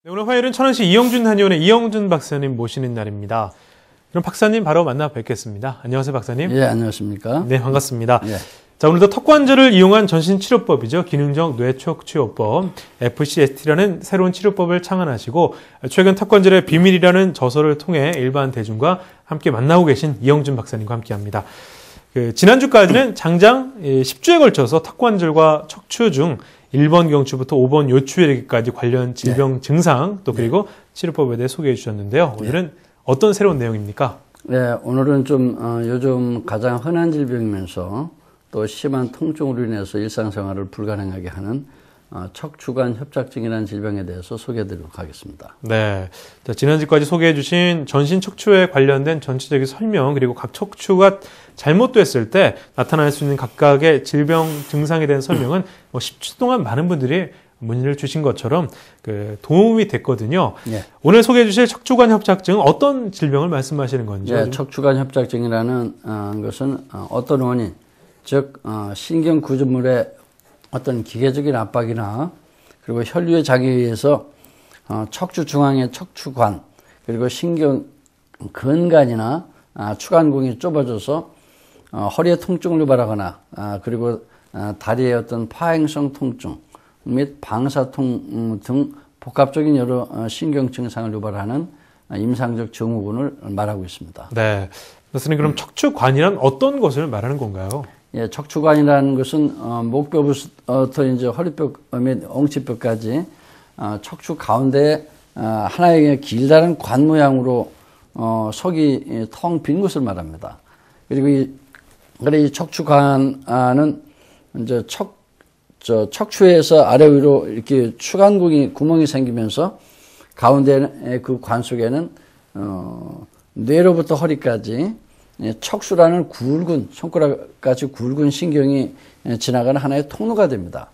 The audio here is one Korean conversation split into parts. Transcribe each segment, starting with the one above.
네, 오늘 화요일은 천안시 이영준 한의원의 이영준 박사님 모시는 날입니다. 그럼 박사님 바로 만나 뵙겠습니다. 안녕하세요, 박사님. 예, 안녕하십니까. 네, 반갑습니다. 예. 자, 오늘도 턱관절을 이용한 전신치료법이죠. 기능적 뇌촉치료법, FCST라는 새로운 치료법을 창안하시고 최근 턱관절의 비밀이라는 저서를 통해 일반 대중과 함께 만나고 계신 이영준 박사님과 함께합니다. 지난주까지는 장장 10주에 걸쳐서 턱관절과 척추 중 1번 경추부터 5번 요추에 이르기까지 관련 질병 증상 또 그리고 치료법에 대해 소개해 주셨는데요. 오늘은 어떤 새로운 내용입니까? 네, 오늘은 좀 요즘 가장 흔한 질병이면서 또 심한 통증으로 인해서 일상생활을 불가능하게 하는 척추관 협착증이라는 질병에 대해서 소개해드리도록 하겠습니다. 네, 자, 지난주까지 소개해 주신 전신 척추에 관련된 전체적인 설명 그리고 각 척추가 잘못됐을 때 나타날 수 있는 각각의 질병 증상에 대한 설명은 10주 동안 많은 분들이 문의를 주신 것처럼 도움이 됐거든요. 예. 오늘 소개해 주실 척추관 협착증은 어떤 질병을 말씀하시는 건지? 예, 척추관 협착증이라는 것은 어떤 원인, 즉 신경 구조물의 어떤 기계적인 압박이나 그리고 혈류의 장애에 의해서 척추 중앙의 척추관 그리고 신경 근간이나 추간공이 좁아져서 허리에 통증을 유발하거나 그리고 다리의 어떤 파행성 통증 및 방사통 등 복합적인 여러 신경 증상을 유발하는 임상적 증후군을 말하고 있습니다. 네, 교수님 그럼 척추관이란 어떤 것을 말하는 건가요? 예, 척추관이라는 것은 목뼈부터 이제 허리뼈 및 엉치뼈까지 척추 가운데 하나의 길다란 관 모양으로 속이 텅 빈 것을 말합니다. 그리고 이 척추관은 이제 척추에서 아래 위로 이렇게 추간공이 구멍이 생기면서 가운데 그 관 속에는 뇌로부터 허리까지 척수라는 굵은 손가락같이 굵은 신경이 지나가는 하나의 통로가 됩니다.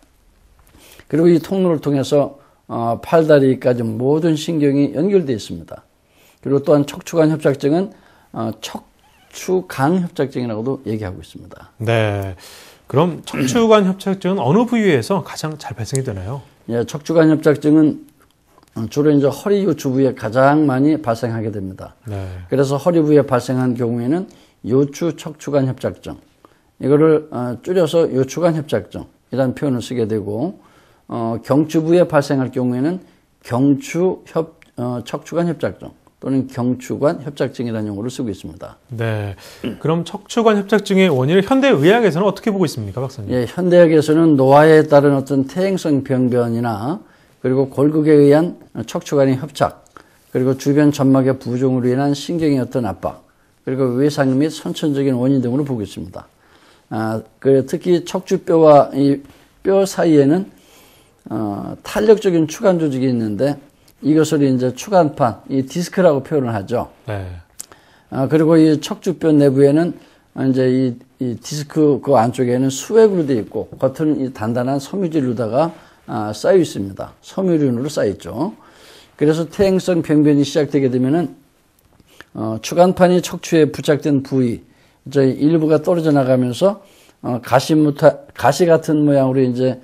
그리고 이 통로를 통해서 팔다리까지 모든 신경이 연결되어 있습니다. 그리고 또한 척추관 협착증은 척추강 협착증이라고도 얘기하고 있습니다. 네, 그럼 척추관 협착증은 어느 부위에서 가장 잘 발생이 되나요? 예, 척추관 협착증은 주로 이제 허리 요추 부위에 가장 많이 발생하게 됩니다. 네. 그래서 허리 부위에 발생한 경우에는 요추 척추관 협착증, 이거를 줄여서 요추관 협착증이라는 표현을 쓰게 되고, 경추 부위에 발생할 경우에는 경추 척추관 협착증 또는 경추관 협착증이라는 용어를 쓰고 있습니다. 네. 그럼 척추관 협착증의 원인을 현대의학에서는 어떻게 보고 있습니까, 박사님? 예, 현대의학에서는 노화에 따른 어떤 퇴행성 병변이나 그리고 골극에 의한 척추관의 협착, 그리고 주변 점막의 부종으로 인한 신경의 어떤 압박, 그리고 외상 및 선천적인 원인 등으로 보고 있습니다. 특히 척추뼈와 이 뼈 사이에는 탄력적인 추간 조직이 있는데 이것을 이제 추간판, 이 디스크라고 표현을 하죠. 네. 그리고 이 척추뼈 내부에는 이제 이 디스크 그 안쪽에는 수액으로 되어 있고 겉은 이 단단한 섬유질로다가 쌓여 있습니다. 섬유륜으로 쌓여 있죠. 그래서 퇴행성 병변이 시작되게 되면은 추간판이 척추에 부착된 부위, 이제 일부가 떨어져 나가면서 가시 같은 모양으로 이제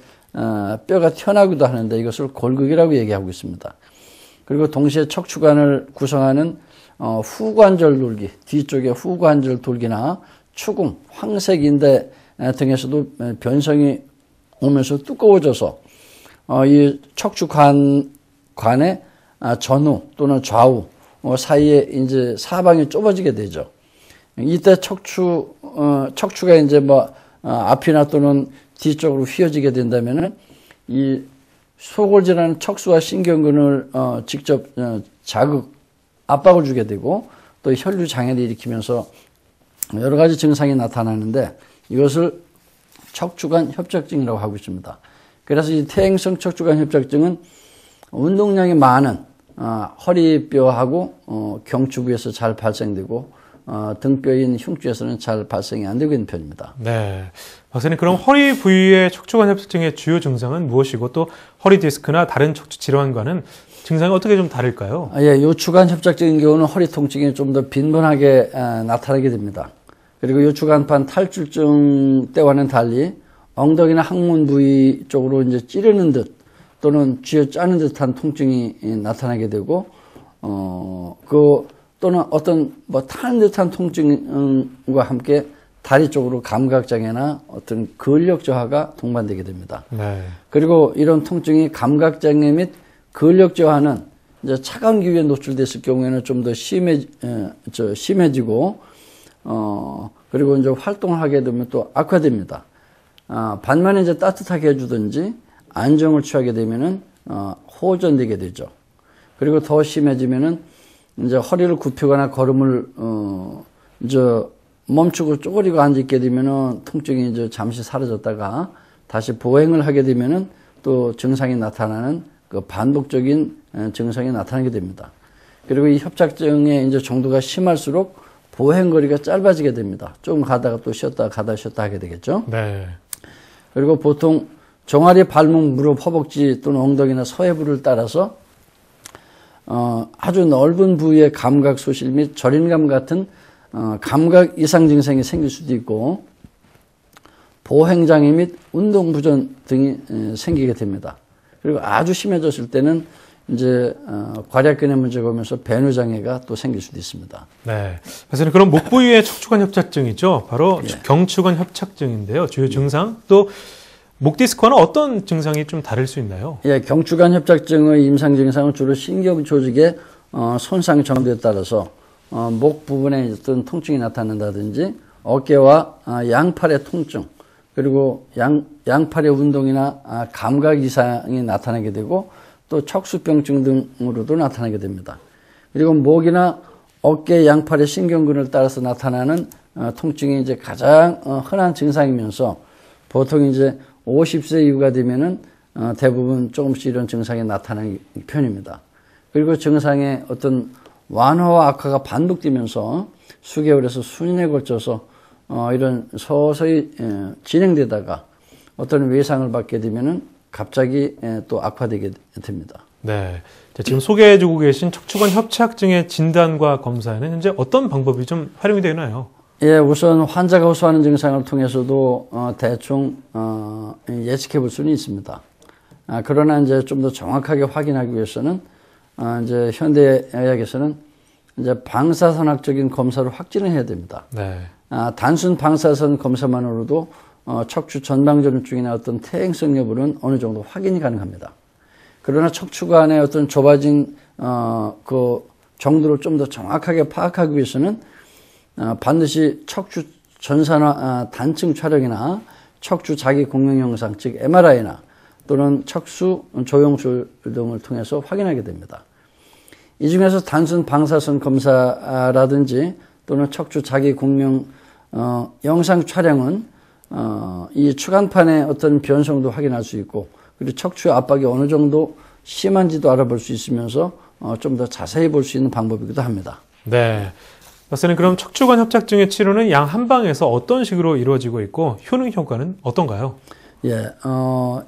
뼈가 튀어나오기도 하는데 이것을 골극이라고 얘기하고 있습니다. 그리고 동시에 척추관을 구성하는 후관절 돌기, 뒤쪽에 후관절 돌기나 추궁, 황색인대 등에서도 변성이 오면서 두꺼워져서 이 척추관의 전후 또는 좌우 사이에 이제 사방이 좁아지게 되죠. 이때 척추가 이제 앞이나 또는 뒤쪽으로 휘어지게 된다면은 이 속을 지나는 척수와 신경근을 직접 압박을 주게 되고 또 혈류 장애를 일으키면서 여러 가지 증상이 나타나는데 이것을 척추관 협착증이라고 하고 있습니다. 그래서 이 퇴행성 척추관 협착증은 운동량이 많은 허리뼈하고 경추부에서 잘 발생되고 등뼈인 흉추에서는 잘 발생이 안 되고 있는 편입니다. 네, 박사님 그럼 허리 부위의 척추관 협착증의 주요 증상은 무엇이고 또 허리 디스크나 다른 척추 질환과는 증상이 어떻게 좀 다를까요? 예, 요추관 협착증인 경우는 허리 통증이 좀 더 빈번하게 나타나게 됩니다. 그리고 요추간판 탈출증 때와는 달리 엉덩이나 항문 부위 쪽으로 이제 찌르는 듯 또는 쥐어짜는 듯한 통증이 나타나게 되고, 또는 어떤 타는 듯한 통증과 함께 다리 쪽으로 감각장애나 어떤 근력 저하가 동반되게 됩니다. 네. 그리고 이런 통증이 감각장애 및 근력 저하는 이제 차가운 기후에 노출됐을 경우에는 좀 더 심해지고, 그리고 이제 활동을 하게 되면 또 악화됩니다. 반면에 이제 따뜻하게 해주든지 안정을 취하게 되면은, 호전되게 되죠. 그리고 더 심해지면은 이제 허리를 굽히거나 걸음을, 멈추고 쪼그리고 앉게 되면은 통증이 이제 잠시 사라졌다가 다시 보행을 하게 되면은 또 증상이 나타나는 그 반복적인 증상이 나타나게 됩니다. 그리고 이 협착증의 이제 정도가 심할수록 보행거리가 짧아지게 됩니다. 조금 가다가 또 쉬었다 가다 쉬었다 하게 되겠죠. 네. 그리고 보통 종아리, 발목, 무릎, 허벅지 또는 엉덩이나 서해부를 따라서 아주 넓은 부위의 감각 소실 및 저림감 같은 감각 이상 증상이 생길 수도 있고, 보행장애 및 운동부전 등이 생기게 됩니다. 그리고 아주 심해졌을 때는 이제 괄약근의 문제가 오면서 배뇨장애가 또 생길 수도 있습니다. 네. 그래서 그럼 목 부위의 척추관 협착증이죠. 바로 경추관 협착증인데요. 주요 증상 또 목 디스크와는 어떤 증상이 좀 다를 수 있나요? 예, 경추관 협착증의 임상 증상은 주로 신경 조직의 손상 정도에 따라서 목 부분에 어떤 통증이 나타난다든지 어깨와 양팔의 통증, 그리고 양팔의 운동이나 감각 이상이 나타나게 되고 또 척수병증 등으로도 나타나게 됩니다. 그리고 목이나 어깨, 양팔의 신경근을 따라서 나타나는 통증이 이제 가장 흔한 증상이면서 보통 이제 50세 이후가 되면은 대부분 조금씩 이런 증상이 나타나는 편입니다. 그리고 증상의 어떤 완화와 악화가 반복되면서 수개월에서 수년에 걸쳐서 이런 서서히 진행되다가 어떤 외상을 받게 되면은 갑자기 또 악화되게 됩니다. 네. 지금 소개해주고 계신 척추관 협착증의 진단과 검사에는 현재 어떤 방법이 좀 활용이 되나요? 예, 우선 환자가 호소하는 증상을 통해서도 대충 예측해 볼 수는 있습니다. 그러나 이제 좀 더 정확하게 확인하기 위해서는 이제 현대의학에서는 이제 방사선학적인 검사로 확진을 해야 됩니다. 네. 단순 방사선 검사만으로도 척추 전방전증이나 어떤 퇴행성 여부는 어느 정도 확인이 가능합니다. 그러나 척추관의 어떤 좁아진 그 정도를 좀 더 정확하게 파악하기 위해서는 반드시 척추 전산화 단층 촬영이나 척추 자기 공명 영상, 즉 MRI나 또는 척수 조영술 등을 통해서 확인하게 됩니다. 이 중에서 단순 방사선 검사라든지 또는 척추 자기 공명 영상 촬영은 이 추간판의 어떤 변성도 확인할 수 있고, 그리고 척추 압박이 어느 정도 심한지도 알아볼 수 있으면서 좀 더 자세히 볼 수 있는 방법이기도 합니다. 네. 박사님, 그럼 척추관 협착증의 치료는 양 한방에서 어떤 식으로 이루어지고 있고 효능 효과는 어떤가요? 예,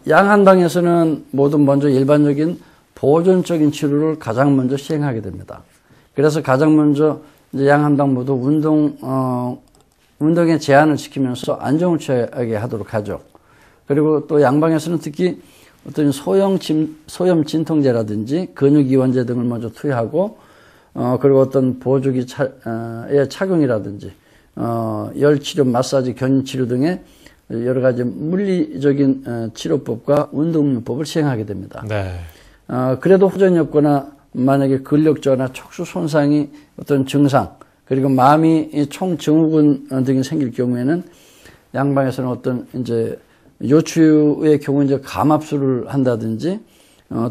양 한방에서는 모두 먼저 일반적인 보존적인 치료를 가장 먼저 시행하게 됩니다. 그래서 가장 먼저 이제 양 한방 모두 운동에 제한을 시키면서 안정을 취하게 하도록 하죠. 그리고 또 양방에서는 특히 어떤 소염 진통제라든지 근육이완제 등을 먼저 투여하고, 그리고 어떤 보조기의 착용이라든지, 열치료, 마사지, 견인치료 등의 여러 가지 물리적인 치료법과 운동요법을 시행하게 됩니다. 네. 그래도 호전이 없거나 만약에 근력저하나 척수 손상이 어떤 증상, 그리고 마미 총증후군 등이 생길 경우에는 양방에서는 어떤 이제 요추의 경우 이제 감압술을 한다든지,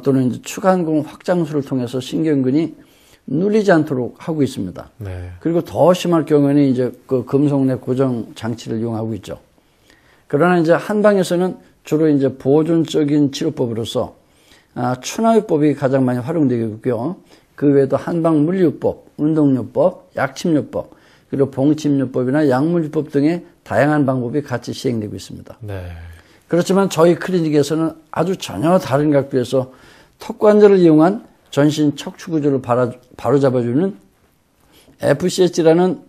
또는 이제 추간공 확장술을 통해서 신경근이 눌리지 않도록 하고 있습니다. 네. 그리고 더 심할 경우에는 이제 그 금속내 고정 장치를 이용하고 있죠. 그러나 이제 한방에서는 주로 이제 보존적인 치료법으로서 추나요법이 가장 많이 활용되고 있고요. 그 외에도 한방 물리요법, 운동요법, 약침요법, 그리고 봉침요법이나 약물요법 등의 다양한 방법이 같이 시행되고 있습니다. 네. 그렇지만 저희 클리닉에서는 아주 전혀 다른 각도에서 턱관절을 이용한 전신 척추 구조를 바로잡아주는 FCS라는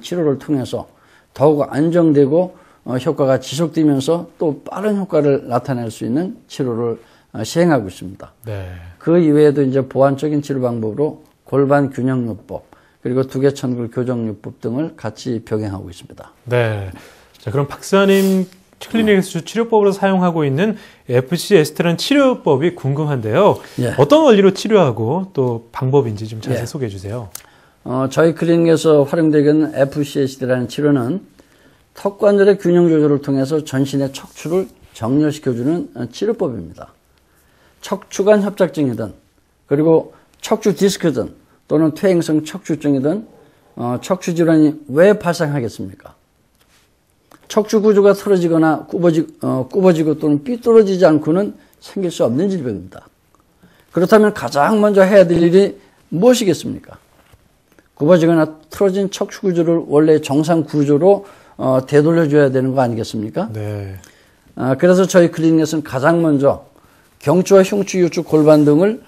치료를 통해서 더욱 안정되고 효과가 지속되면서 또 빠른 효과를 나타낼 수 있는 치료를 시행하고 있습니다. 네. 그 이외에도 이제 보완적인 치료 방법으로 골반 균형요법, 그리고 두개천골 교정요법 등을 같이 병행하고 있습니다. 네. 자, 그럼 박사님 클리닉에서 치료법으로 사용하고 있는 FCST라는 치료법이 궁금한데요. 예. 어떤 원리로 치료하고 또 방법인지 좀 자세히 예. 소개해 주세요. 저희 클리닉에서 활용되고 있는 FCST라는 치료는 턱관절의 균형 조절을 통해서 전신의 척추를 정렬시켜주는 치료법입니다. 척추관 협착증이든, 그리고 척추 디스크든, 또는 퇴행성 척추증이든 척추 질환이 왜 발생하겠습니까? 척추 구조가 틀어지거나 굽어지고 또는 삐뚤어지지 않고는 생길 수 없는 질병입니다. 그렇다면 가장 먼저 해야 될 일이 무엇이겠습니까? 굽어지거나 틀어진 척추 구조를 원래 정상 구조로 되돌려줘야 되는 거 아니겠습니까? 네. 그래서 저희 클리닉에서는 가장 먼저 경추와 흉추, 요추, 골반 등을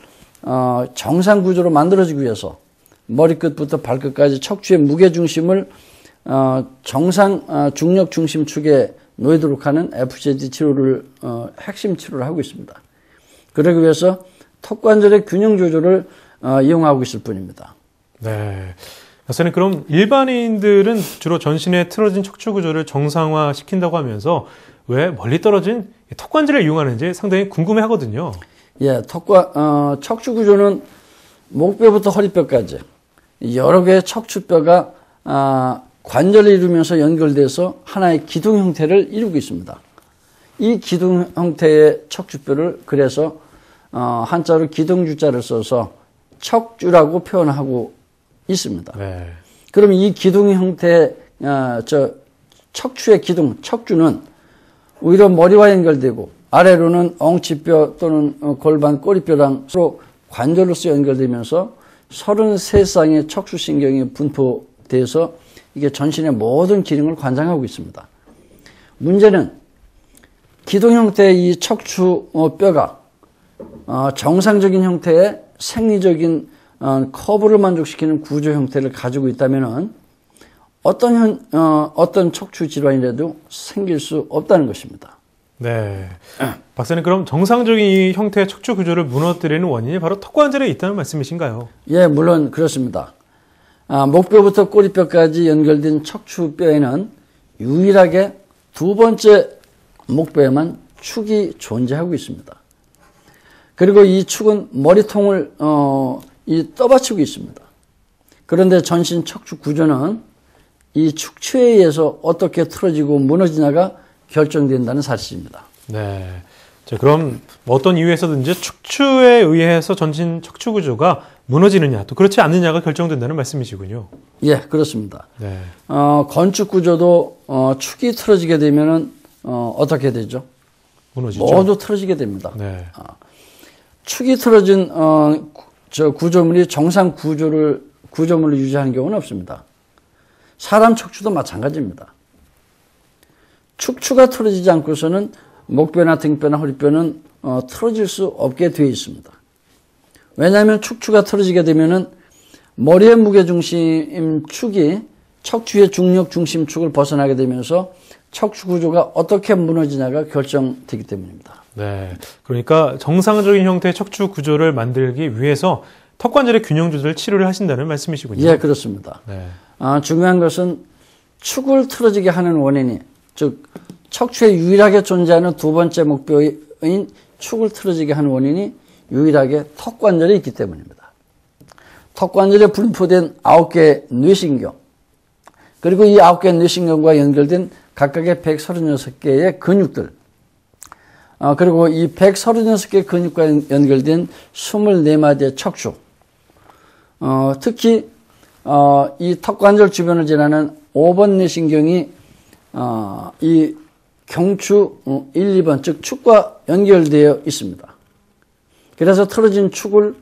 정상 구조로 만들어지기 위해서 머리끝부터 발끝까지 척추의 무게 중심을 정상 중력 중심 축에 놓이도록 하는 FCST 치료를 핵심 치료를 하고 있습니다. 그러기 위해서 턱관절의 균형 조절을 이용하고 있을 뿐입니다. 네. 박사님, 그럼 일반인들은 주로 전신의 틀어진 척추 구조를 정상화 시킨다고 하면서 왜 멀리 떨어진 턱관절을 이용하는지 상당히 궁금해 하거든요. 예, 척추 구조는 목뼈부터 허리뼈까지 여러 개의 척추뼈가 관절을 이루면서 연결돼서 하나의 기둥 형태를 이루고 있습니다. 이 기둥 형태의 척추뼈를 그래서 한자로 기둥주자를 써서 척주라고 표현하고 있습니다. 네. 그럼 이 기둥 형태의 척추의 기둥, 척주는 오히려 머리와 연결되고 아래로는 엉치뼈 또는 골반, 꼬리뼈랑 서로 관절로서 연결되면서 33쌍의 척추신경이 분포돼서 이게 전신의 모든 기능을 관장하고 있습니다. 문제는 기둥 형태의 이 척추뼈가 정상적인 형태의 생리적인 커브를 만족시키는 구조 형태를 가지고 있다면 어떤 척추 질환이라도 생길 수 없다는 것입니다. 네. 박사님, 그럼 정상적인 이 형태의 척추 구조를 무너뜨리는 원인이 바로 턱관절에 있다는 말씀이신가요? 예, 물론 그렇습니다. 목뼈부터 꼬리뼈까지 연결된 척추뼈에는 유일하게 두 번째 목뼈에만 축이 존재하고 있습니다. 그리고 이 축은 머리통을 떠받치고 있습니다. 그런데 전신 척추 구조는 이 축추에 의해서 어떻게 틀어지고 무너지냐가 결정된다는 사실입니다. 네. 자, 그럼 어떤 이유에서든지 축추에 의해서 전신 척추 구조가 무너지느냐, 또 그렇지 않느냐가 결정된다는 말씀이시군요. 예, 그렇습니다. 네. 건축 구조도 축이 틀어지게 되면은 어떻게 되죠? 무너지죠. 모두 틀어지게 됩니다. 네. 축이 틀어진 구조물이 정상 구조물을 유지하는 경우는 없습니다. 사람 척추도 마찬가지입니다. 축추가 틀어지지 않고서는 목뼈나 등뼈나 허리뼈는 틀어질 수 없게 되어 있습니다. 왜냐하면 축추가 틀어지게 되면은 머리의 무게중심 축이 척추의 중력 중심축을 벗어나게 되면서 척추 구조가 어떻게 무너지냐가 결정되기 때문입니다. 네. 그러니까 정상적인 형태의 척추 구조를 만들기 위해서 턱관절의 균형 조절 치료를 하신다는 말씀이시군요. 예, 그렇습니다. 네. 중요한 것은 축을 틀어지게 하는 원인이, 즉 척추에 유일하게 존재하는 두 번째 목표인 축을 틀어지게 하는 원인이 유일하게 턱관절에 있기 때문입니다. 턱관절에 분포된 9개의 뇌신경, 그리고 이 9개의 뇌신경과 연결된 각각의 136개의 근육들, 그리고 이 136개 근육과 연결된 24마디의 척추, 특히 이 턱관절 주변을 지나는 5번 뇌신경이 이 경추 1, 2번, 즉 축과 연결되어 있습니다. 그래서 틀어진 축을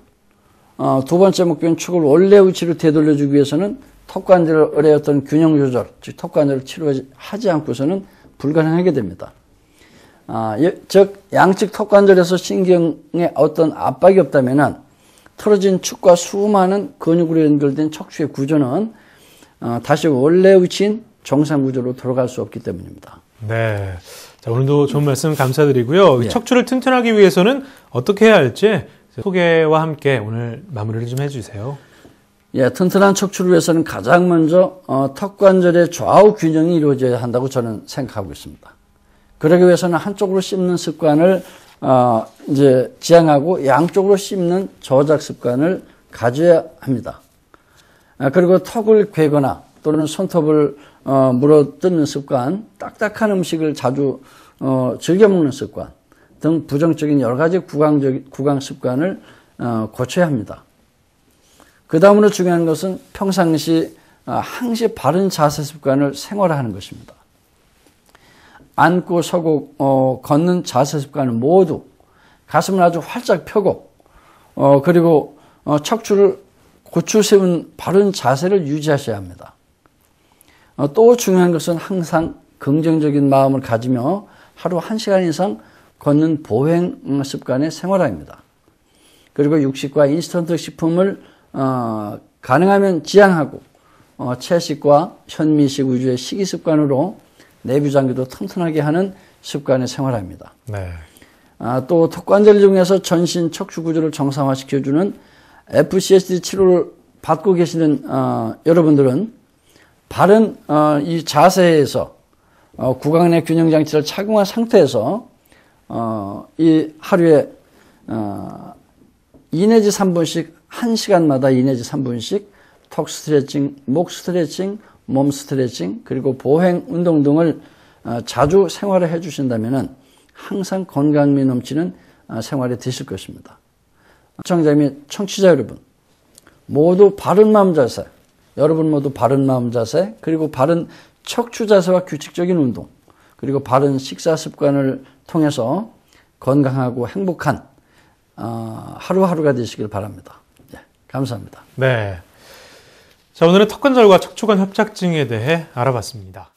두 번째 목표인 축을 원래 위치로 되돌려주기 위해서는 턱관절의 어떤 균형 조절, 즉 턱관절을 치료하지 않고서는 불가능하게 됩니다. 즉 양측 턱관절에서 신경에 어떤 압박이 없다면은 틀어진 축과 수많은 근육으로 연결된 척추의 구조는 다시 원래 위치인 정상 구조로 돌아갈 수 없기 때문입니다. 네. 자, 오늘도 좋은 말씀 감사드리고요. 예. 척추를 튼튼하기 위해서는 어떻게 해야 할지 소개와 함께 오늘 마무리를 좀 해주세요. 예, 튼튼한 척추를 위해서는 가장 먼저 턱관절의 좌우 균형이 이루어져야 한다고 저는 생각하고 있습니다. 그러기 위해서는 한쪽으로 씹는 습관을 이제 지향하고 양쪽으로 씹는 저작 습관을 가져야 합니다. 그리고 턱을 괴거나 또는 손톱을 물어뜯는 습관, 딱딱한 음식을 자주 즐겨 먹는 습관 등 부정적인 여러 가지 구강 습관을 고쳐야 합니다. 그 다음으로 중요한 것은 평상시 항시 바른 자세 습관을 생활화하는 것입니다. 앉고 서고 걷는 자세 습관을 모두 가슴을 아주 활짝 펴고 그리고 척추를 고추 세운 바른 자세를 유지하셔야 합니다. 또 중요한 것은 항상 긍정적인 마음을 가지며 하루 1시간 이상 걷는 보행 습관의 생활화입니다. 그리고 육식과 인스턴트 식품을 가능하면 지양하고 채식과 현미식 위주의 식이 습관으로 내부 장기도 튼튼하게 하는 습관의 생활화입니다. 네. 또 턱관절 중에서 전신 척추 구조를 정상화시켜주는 FCSD 치료를 받고 계시는 여러분들은 바른 이 자세에서 구강 내 균형 장치를 착용한 상태에서 이 하루에 2 내지 3분씩 1시간마다 2 내지 3분씩 턱 스트레칭, 목 스트레칭, 몸 스트레칭 그리고 보행 운동 등을 자주 생활을 해 주신다면 항상 건강미 넘치는 생활이 되실 것입니다. 시청자 및 청취자 여러분 모두 바른 마음 자세, 여러분 모두 바른 마음 자세 그리고 바른 척추 자세와 규칙적인 운동 그리고 바른 식사 습관을 통해서 건강하고 행복한 하루하루가 되시길 바랍니다. 네, 감사합니다. 네. 자, 오늘은 턱관절과 척추관 협착증에 대해 알아봤습니다.